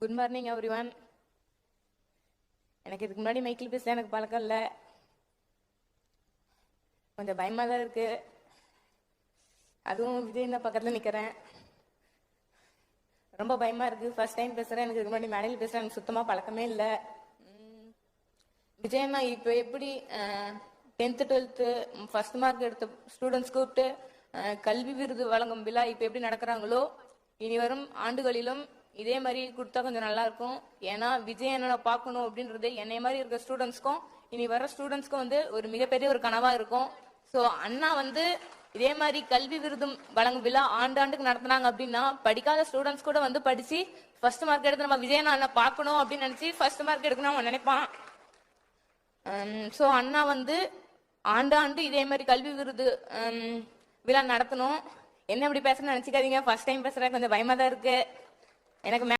Good morning everyone. எனக்கு இதுக்கு முன்னாடி மைக்கில் பேச எனக்கு பழக்கம் இல்லை, கொஞ்சம் பயமாக தான் இருக்கு. அதுவும் விஜய் தான் பக்கத்தில் நிற்கிறேன், ரொம்ப பயமாக இருக்கு. ஃபர்ஸ்ட் டைம் பேசுகிறேன், எனக்கு இதுக்கு முன்னாடி மேடையில் பேசுகிறேன், எனக்கு சுத்தமாக பழக்கமே இல்லை. விஜயண்ணா இப்போ எப்படி 10th 12th ஃபர்ஸ்ட் மார்க் எடுத்த ஸ்டூடெண்ட்ஸ் கூப்பிட்டு கல்வி விருது வழங்கும் விழா இப்போ எப்படி நடக்கிறாங்களோ இனி வரும் ஆண்டுகளிலும் இதே மாதிரி கொடுத்தா கொஞ்சம் நல்லா இருக்கும். ஏன்னா விஜய் அண்ணனை பார்க்கணும் அப்படின்றது என்னை மாதிரி இருக்க ஸ்டூடெண்ட்ஸ்க்கும் இனி வர ஸ்டூடெண்ட்ஸ்க்கும் ஒரு மிகப்பெரிய ஒரு கனவா இருக்கும். ஸோ அண்ணா இதே மாதிரி கல்வி விருதும் வழங்கும் விழா ஆண்டாண்டுக்கு நடத்தினாங்க அப்படின்னா படிக்காத ஸ்டூடெண்ட்ஸ் கூட படிச்சு ஃபர்ஸ்ட் மார்க் எடுத்து நம்ம விஜய் அண்ணா பார்க்கணும் அப்படின்னு நினைச்சு ஃபர்ஸ்ட் மார்க் எடுக்கணும் அவன் நினைப்பான். ஸோ அண்ணா ஆண்டாண்டு இதே மாதிரி கல்வி விருது விழா நடத்தணும். என்ன இப்படி பேசுறேன்னு நினைச்சுக்காதீங்க, ஃபர்ஸ்ட் டைம் பேசுறேன், கொஞ்சம் பயமா தான் இருக்கு எனக்கு.